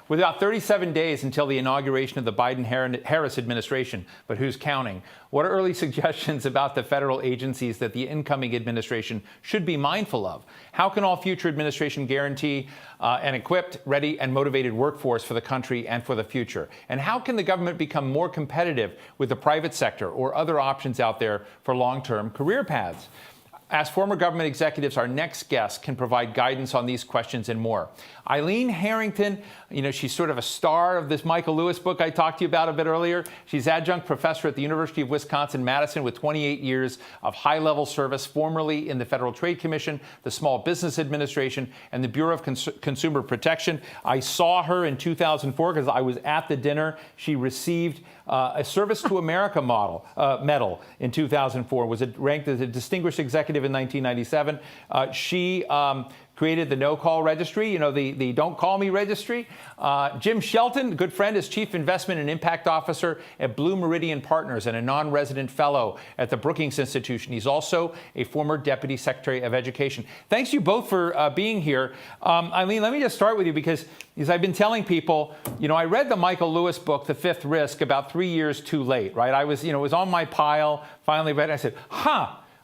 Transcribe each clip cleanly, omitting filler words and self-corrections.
With about 37 days until the inauguration of the Biden-Harris administration, but who's counting? What are early suggestions about the federal agencies that the incoming administration should be mindful of? How can all future administration guarantee an equipped, ready, and motivated workforce for the country and for the future? And how can the government become more competitive with the private sector or other options out there for long-term career paths? As former government executives, our next guest can provide guidance on these questions and more. Eileen Harrington, she's sort of a star of this Michael Lewis book I talked to you about a bit earlier. She's adjunct professor at the University of Wisconsin-Madison with 28 years of high-level service, formerly in the Federal Trade Commission, the Small Business Administration, and the Bureau of Consumer Protection. I saw her in 2004 because I was at the dinner. She received a Service to America medal in 2004, was ranked as a distinguished executive in 1997. She created the no-call registry, the Don't Call Me registry. Jim Shelton, good friend, is Chief Investment and Impact Officer at Blue Meridian Partners and a non-resident fellow at the Brookings Institution. He's also a former Deputy Secretary of Education. Thanks you both for being here. Eileen, let me just start with you because as I've been telling people, I read the Michael Lewis book, The Fifth Risk, about 3 years too late, right? I was, it was on my pile, finally read it. I said,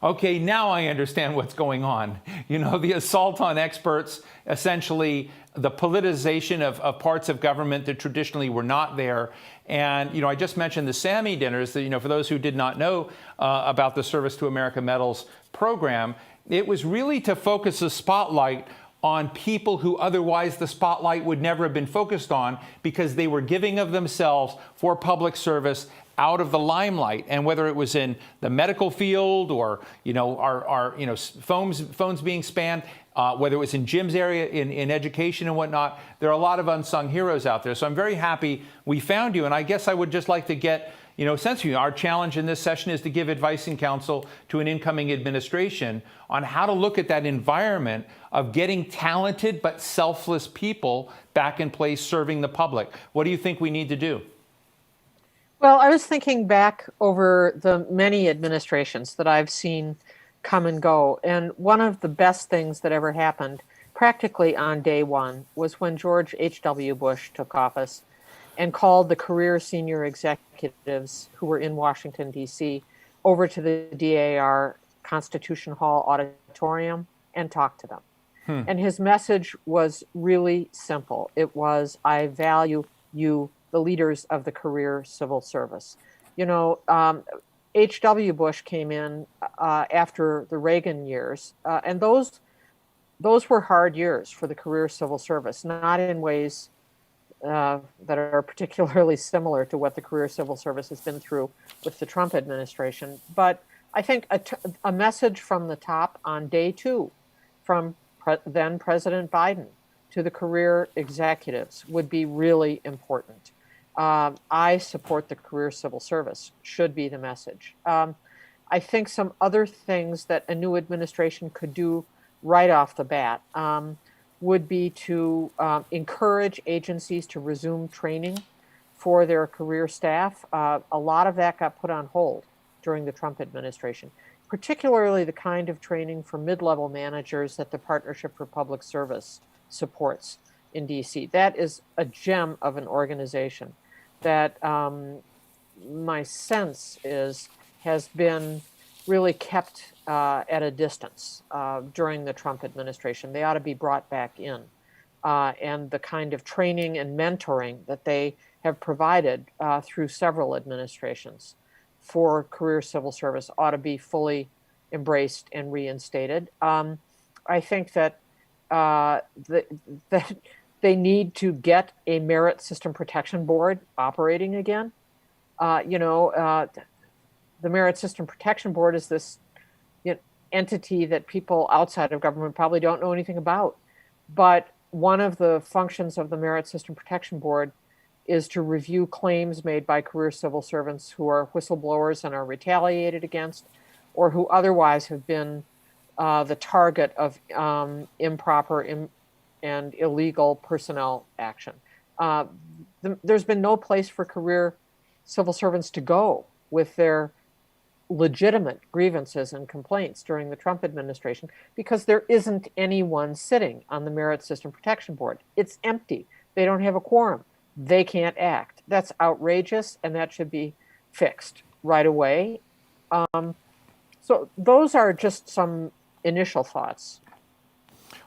okay, now I understand what's going on. The assault on experts, essentially the politicization of parts of government that traditionally were not there. And, I just mentioned the Sammy dinners, that, for those who did not know about the Service to America Medals program, it was really to focus the spotlight on people who otherwise the spotlight would never have been focused on because they were giving of themselves for public service out of the limelight. And whether it was in the medical field or, our phones being spammed, whether it was in Jim's area in education and whatnot, there are a lot of unsung heroes out there. So I'm very happy we found you. And I guess I would just like to get, a sense of you. Our challenge in this session is to give advice and counsel to an incoming administration on how to look at that environment of getting talented but selfless people back in place serving the public. What do you think we need to do? Well, I was thinking back over the many administrations that I've seen come and go, and one of the best things that ever happened practically on day one was when George H.W. Bush took office and called the career senior executives who were in Washington, D.C., over to the DAR Constitution Hall auditorium and talked to them. And his message was really simple. It was, I value you, the leaders of the career civil service. H.W. Bush came in after the Reagan years, and those were hard years for the career civil service, not in ways that are particularly similar to what the career civil service has been through with the Trump administration. But I think a message from the top on day two from then President Biden to the career executives would be really important. I support the career civil service should be the message. I think some other things that a new administration could do right off the bat would be to encourage agencies to resume training for their career staff. A lot of that got put on hold during the Trump administration, particularly the kind of training for mid-level managers that the Partnership for Public Service supports in DC. That is a gem of an organization that my sense is has been really kept at a distance during the Trump administration. They ought to be brought back in. And the kind of training and mentoring that they have provided through several administrations for career civil service ought to be fully embraced and reinstated. I think that that they need to get a Merit System Protection Board operating again. The Merit System Protection Board is this entity that people outside of government probably don't know anything about. But one of the functions of the Merit System Protection Board is to review claims made by career civil servants who are whistleblowers and are retaliated against, or who otherwise have been the target of improper and illegal personnel action. There's been no place for career civil servants to go with their legitimate grievances and complaints during the Trump administration because there isn't anyone sitting on the Merit System Protection Board. It's empty. They don't have a quorum. They can't act. That's outrageous, and that should be fixed right away. So those are just some initial thoughts.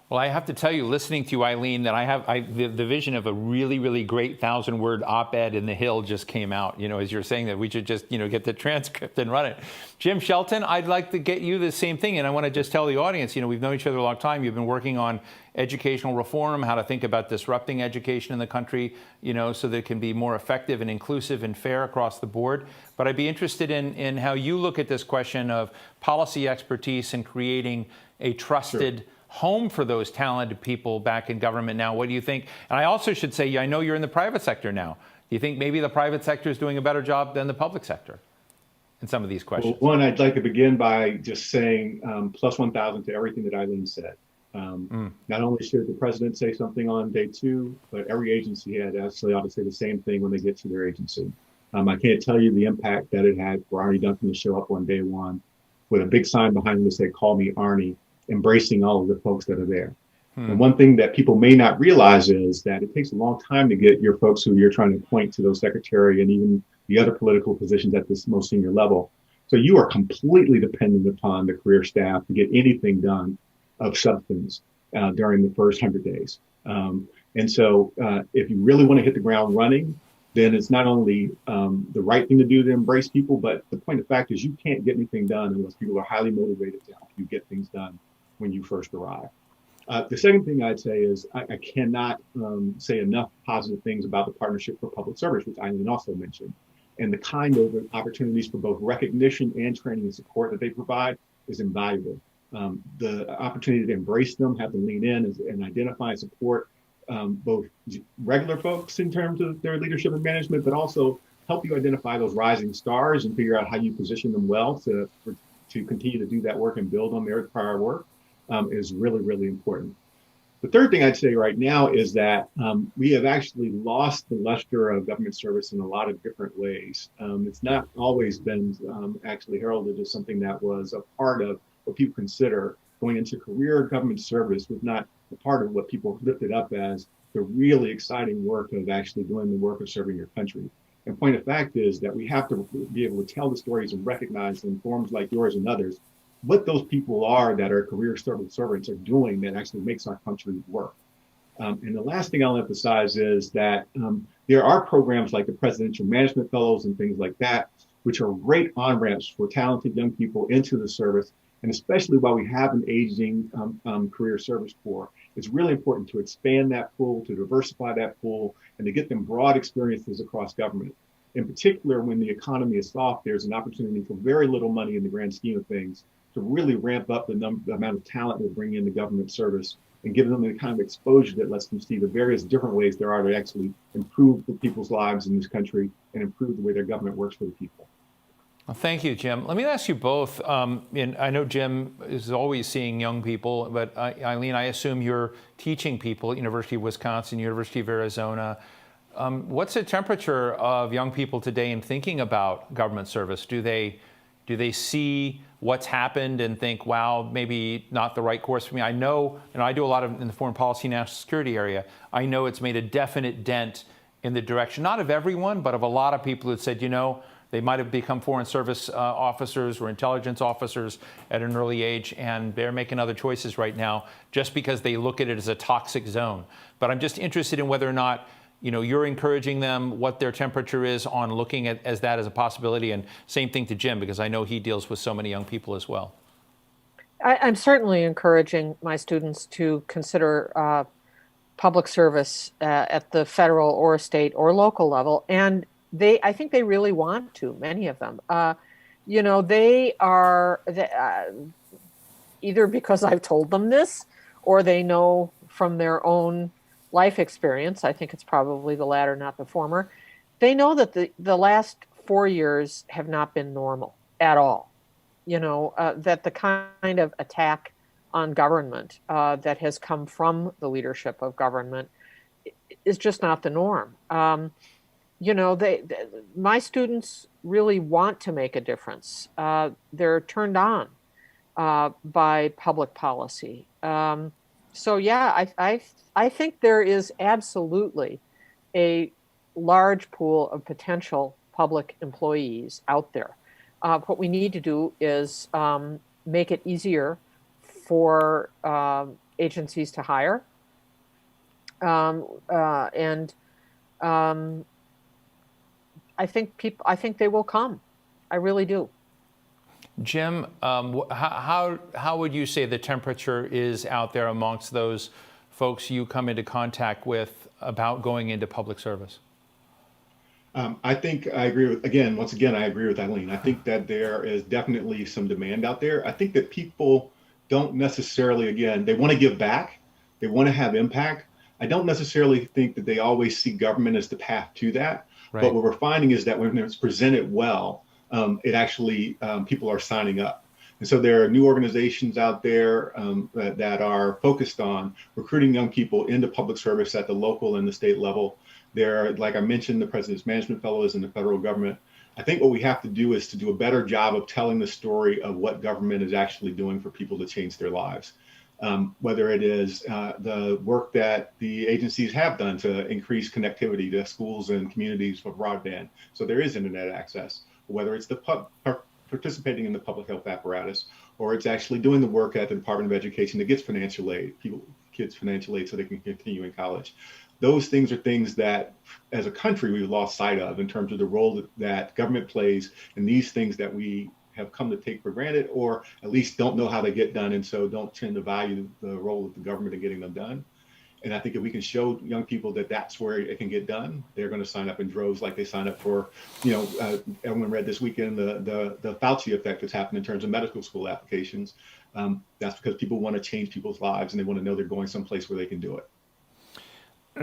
Well, I have to tell you, listening to you, Eileen, that the vision of a really, really great 1,000-word op-ed in the Hill just came out, as you're saying that we should just, get the transcript and run it. Jim Shelton, I'd like to get you the same thing. And I want to just tell the audience, we've known each other a long time. You've been working on educational reform, how to think about disrupting education in the country, so that it can be more effective and inclusive and fair across the board. But I'd be interested in how you look at this question of policy expertise and creating a trusted home for those talented people back in government now. What do you think? And I also should say, I know you're in the private sector now. Do you think maybe the private sector is doing a better job than the public sector in some of these questions? Well, one, I'd like to begin by just saying plus 1,000 to everything that Eileen said. Not only should the president say something on day 2, but every agency head actually ought to say the same thing when they get to their agency. I can't tell you the impact that it had for Arnie Duncan to show up on day 1 with a big sign behind him that said, "Call me Arnie," embracing all of the folks that are there. And one thing that people may not realize is that it takes a long time to get your folks who you're trying to appoint to those secretary and even the other political positions at this most senior level. So you are completely dependent upon the career staff to get anything done of substance during the first 100 days. And so if you really want to hit the ground running, then it's not only the right thing to do to embrace people, but the point of fact is you can't get anything done unless people are highly motivated to help you get things done when you first arrive. The second thing I'd say is I cannot say enough positive things about the Partnership for Public Service, which Eileen also mentioned. And the kind of opportunities for both recognition and training and support that they provide is invaluable. The opportunity to embrace them, have them lean in and identify and support both regular folks in terms of their leadership and management, but also help you identify those rising stars and figure out how you position them well to continue to do that work and build on their prior work. Is really, really important. The third thing I'd say right now is that we have actually lost the luster of government service in a lot of different ways. It's not always been actually heralded as something that was a part of what people consider going into career government service, was not a part of what people lifted up as the really exciting work of actually doing the work of serving your country. And point of fact is that we have to be able to tell the stories and recognize in forums like yours and others what those people are that are career civil servants are doing that actually makes our country work. And the last thing I'll emphasize is that there are programs like the Presidential Management Fellows and things like that, which are great on-ramps for talented young people into the service. And especially while we have an aging career service corps, it's really important to expand that pool, to diversify that pool, and to get them broad experiences across government. In particular, when the economy is soft, there's an opportunity for very little money in the grand scheme of things to really ramp up the amount of talent we'll bring into government service and give them the kind of exposure that lets them see the various different ways there are to actually improve the people's lives in this country and improve the way their government works for the people. Well, thank you, Jim. Let me ask you both. And I know Jim is always seeing young people, but Eileen, I assume you're teaching people at University of Wisconsin, University of Arizona. What's the temperature of young people today in thinking about government service? Do they see what's happened and think, wow, maybe not the right course for me? I know, and I do a lot in the foreign policy, national security area. I know it's made a definite dent in the direction, not of everyone, but of a lot of people who said, they might have become foreign service officers or intelligence officers at an early age, and they're making other choices right now just because they look at it as a toxic zone. But I'm just interested in whether or not you're encouraging them, what their temperature is on looking at that as a possibility, and same thing to Jim, because I know he deals with so many young people as well. I'm certainly encouraging my students to consider public service at the federal or state or local level, and I think they really want to, many of them. They are either because I've told them this or they know from their own life experience. I think it's probably the latter, not the former. They know that the last 4 years have not been normal at all. That the kind of attack on government that has come from the leadership of government is just not the norm. My students really want to make a difference. They're turned on by public policy. So yeah, I think there is absolutely a large pool of potential public employees out there. What we need to do is make it easier for agencies to hire, and um, I think they will come. I really do. Jim, how would you say the temperature is out there amongst those folks you come into contact with about going into public service? I think I agree with, once again, I agree with Eileen. I think that there is definitely some demand out there. I think that people don't necessarily, again, they want to give back, they want to have impact. I don't necessarily think that they always see government as the path to that. Right. But what we're finding is that when it's presented well, it actually, people are signing up. And so there are new organizations out there that are focused on recruiting young people into public service at the local and the state level. There are, like I mentioned, the President's Management Fellows in the federal government. I think what we have to do is to do a better job of telling the story of what government is actually doing for people to change their lives. Whether it is the work that the agencies have done to increase connectivity to schools and communities for broadband, so there is internet access, whether it's the participating in the public health apparatus, or it's actually doing the work at the Department of Education that gets financial aid, kids financial aid so they can continue in college. Those things are things that, as a country, we've lost sight of in terms of the role that government plays in these things that we have come to take for granted, or at least don't know how they get done, and so don't tend to value the role of the government in getting them done. And I think if we can show young people that that's where it can get done, they're going to sign up in droves, like they sign up for, everyone read this weekend the Fauci effect that's happened in terms of medical school applications. That's because people want to change people's lives and they want to know they're going someplace where they can do it.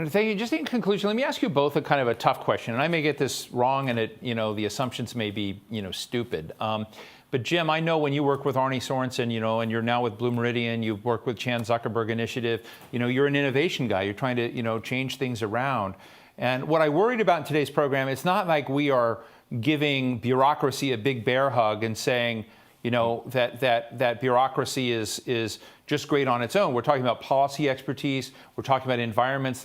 Thank you. Just in conclusion, let me ask you both a kind of a tough question, and I may get this wrong, and the assumptions may be, stupid. But Jim, I know when you work with Arnie Sorensen, and you're now with Blue Meridian, you've worked with Chan Zuckerberg Initiative, you're an innovation guy. You're trying to, change things around. And what I worried about in today's program, it's not like we are giving bureaucracy a big bear hug and saying, that bureaucracy is just great on its own. We're talking about policy expertise. We're talking about environments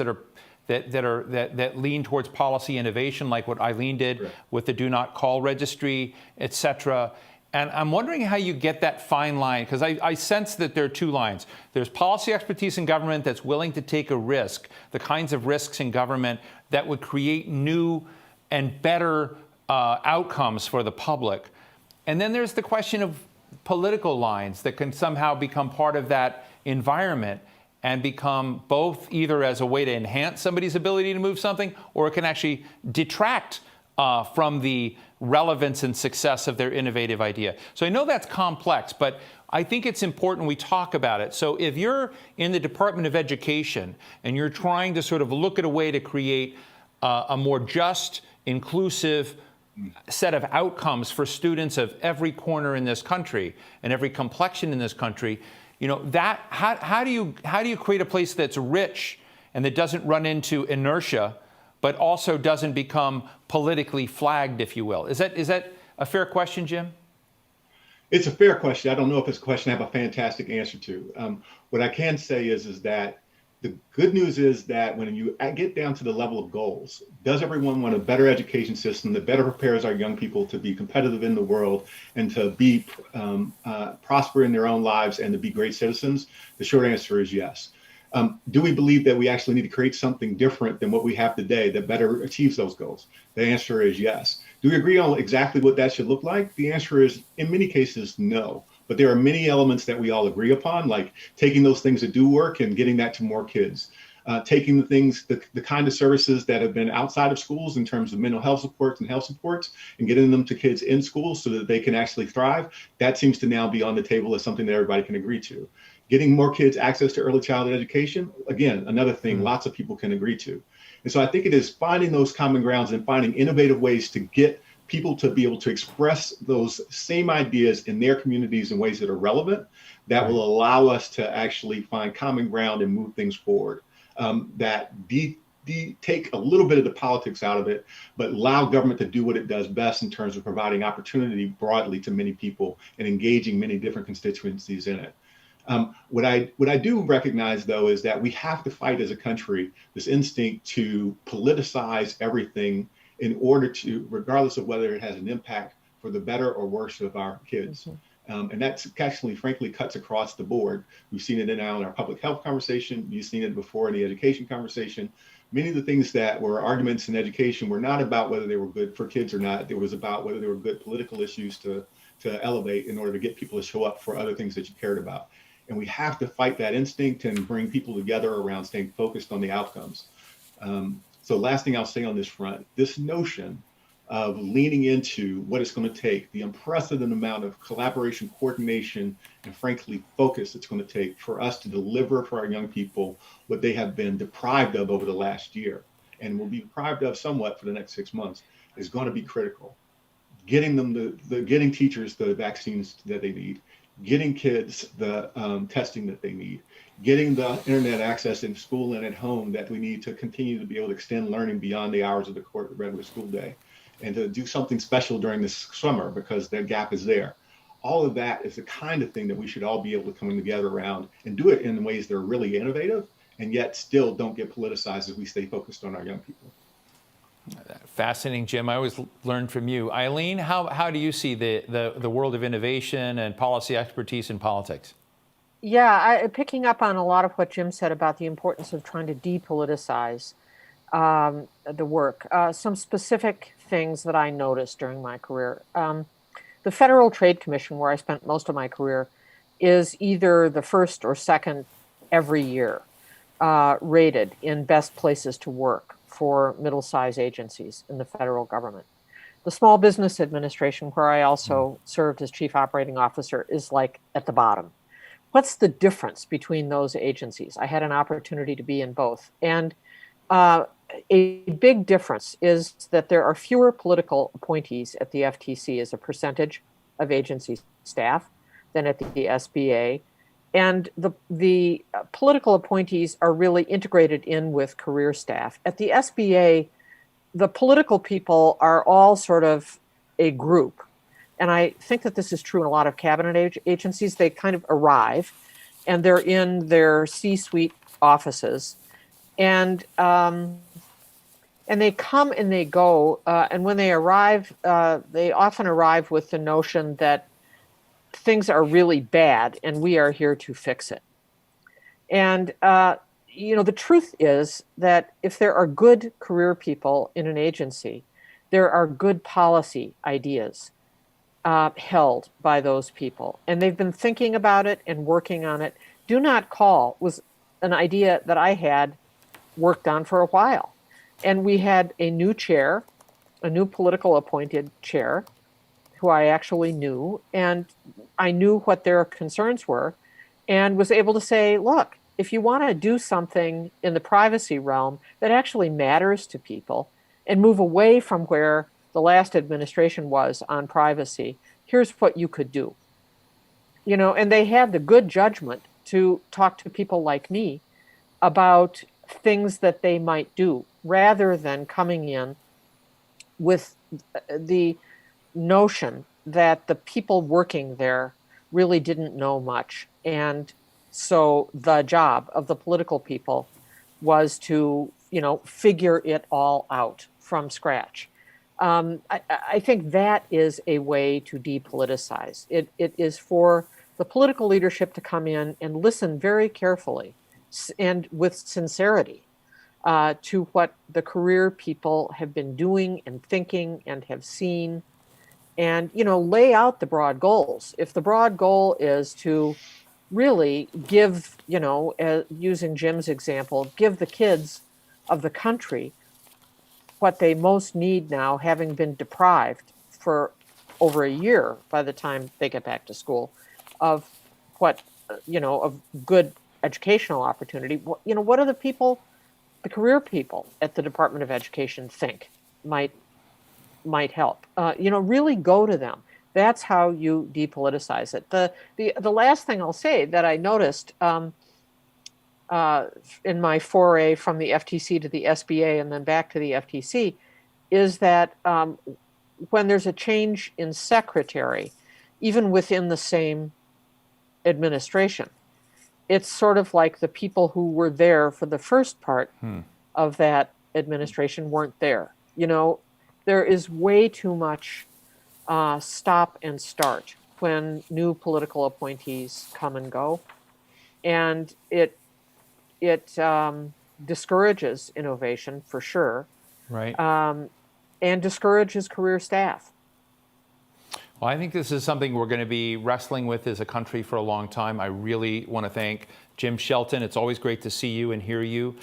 that lean towards policy innovation, like what Eileen did Right. with the Do Not Call registry, et cetera. And I'm wondering how you get that fine line, because I sense that there are two lines. There's policy expertise in government that's willing to take a risk, the kinds of risks in government that would create new and better outcomes for the public. And then there's the question of political lines that can somehow become part of that environment and become both either as a way to enhance somebody's ability to move something, or it can actually detract from the relevance and success of their innovative idea. So I know that's complex, but I think it's important we talk about it. So if you're in the Department of Education and you're trying to sort of look at a way to create a more just, inclusive set of outcomes for students of every corner in this country and every complexion in this country, how do you create a place that's rich and that doesn't run into inertia, but also doesn't become politically flagged, if you will? Is that a fair question, Jim? It's a fair question. I don't know if it's a question I have a fantastic answer to. What I can say is that the good news is that when you get down to the level of goals, does everyone want a better education system that better prepares our young people to be competitive in the world and to be prosper in their own lives and to be great citizens? The short answer is yes. Do we believe that we actually need to create something different than what we have today that better achieves those goals? The answer is yes. Do we agree on exactly what that should look like? The answer is, in many cases, no. But there are many elements that we all agree upon, like taking those things that do work and getting that to more kids. Taking the things, the kind of services that have been outside of schools in terms of mental health supports and health supports, and getting them to kids in schools so that they can actually thrive. That seems to now be on the table as something that everybody can agree to. Getting more kids access to early childhood education, again, another thing lots of people can agree to. And so I think it is finding those common grounds and finding innovative ways to get people to be able to express those same ideas in their communities in ways that are relevant, that will allow us to actually find common ground and move things forward. That take a little bit of the politics out of it, but allow government to do what it does best in terms of providing opportunity broadly to many people and engaging many different constituencies in it. What I do recognize, though, is that we have to fight as a country this instinct to politicize everything in order to, regardless of whether it has an impact for the better or worse of our kids. And that's actually, frankly, cuts across the board. We've seen it now in our public health conversation. You've seen it before in the education conversation. Many of the things that were arguments in education were not about whether they were good for kids or not. It was about whether they were good political issues to elevate in order to get people to show up for other things that you cared about. And we have to fight that instinct and bring people together around staying focused on the outcomes. So last thing I'll say on this front, this notion of leaning into what it's going to take, the unprecedented amount of collaboration, coordination, and frankly, focus it's going to take for us to deliver for our young people what they have been deprived of over the last year, and will be deprived of somewhat for the next 6 months, is going to be critical. Getting them getting teachers the vaccines that they need, getting kids the testing that they need, getting the internet access in school and at home that we need to continue to be able to extend learning beyond the hours of the regular school day, and to do something special during this summer because that gap is there. All of that is the kind of thing that we should all be able to come together around and do it in ways that are really innovative and yet still don't get politicized as we stay focused on our young people. Fascinating, Jim. I always learn from you. Eileen, how do you see the world of innovation and policy expertise in politics? Yeah, picking up on a lot of what Jim said about the importance of trying to depoliticize the work. Some specific things that I noticed during my career. The Federal Trade Commission, where I spent most of my career, is either the first or second every year rated in best places to work for middle-sized agencies in the federal government. The Small Business Administration, where I also served as chief operating officer, is like at the bottom. What's the difference between those agencies? I had an opportunity to be in both. And a big difference is that there are fewer political appointees at the FTC as a percentage of agency staff than at the SBA. And the political appointees are really integrated in with career staff. At the SBA, the political people are all sort of a group. And I think that this is true in a lot of cabinet agencies. They kind of arrive and they're in their C-suite offices. And they come and they go. And when they arrive, they often arrive with the notion that things are really bad and we are here to fix it. And, the truth is that if there are good career people in an agency, there are good policy ideas held by those people. And they've been thinking about it and working on it. Do not call was an idea that I had worked on for a while. And we had a new chair, a new political appointed chair, who I actually knew, and I knew what their concerns were and was able to say, look, if you want to do something in the privacy realm that actually matters to people and move away from where the last administration was on privacy, here's what you could do. And they had the good judgment to talk to people like me about things that they might do rather than coming in with the notion that the people working there really didn't know much. And so the job of the political people was to, figure it all out from scratch. I think that is a way to depoliticize. It is for the political leadership to come in and listen very carefully and with sincerity to what the career people have been doing and thinking and have seen, and lay out the broad goals. If the broad goal is to really give, using Jim's example, give the kids of the country what they most need now, having been deprived for over a year by the time they get back to school of what, of good educational opportunity. What do the people, the career people at the Department of Education think might help? Really go to them. That's how you depoliticize it. The last thing I'll say that I noticed in my foray from the FTC to the SBA and then back to the FTC is that when there's a change in secretary, even within the same administration, it's sort of like the people who were there for the first part of that administration weren't there. You know, there is way too much stop and start when new political appointees come and go, and it discourages innovation for sure, Right. and discourages career staff. Well, I think this is something we're going to be wrestling with as a country for a long time. I really want to thank Jim Shelton. It's always great to see you and hear you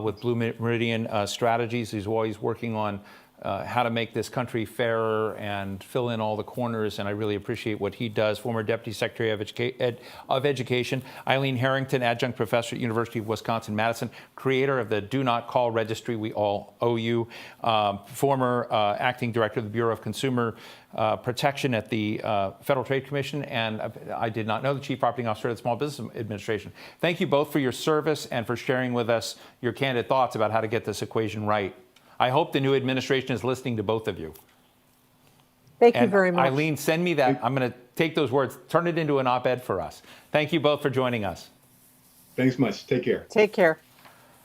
with Blue Meridian Strategies. He's always working on how to make this country fairer and fill in all the corners, and I really appreciate what he does. Former Deputy Secretary of Education, Eileen Harrington, Adjunct Professor at University of Wisconsin-Madison, creator of the Do Not Call Registry we all owe you, former Acting Director of the Bureau of Consumer Protection at the Federal Trade Commission, and I did not know, the Chief Operating Officer of the Small Business Administration. Thank you both for your service and for sharing with us your candid thoughts about how to get this equation right. I hope the new administration is listening to both of you. Thank you very much. Eileen, send me that. I'm going to take those words, turn it into an op-ed for us. Thank you both for joining us. Thanks much. Take care. Take care.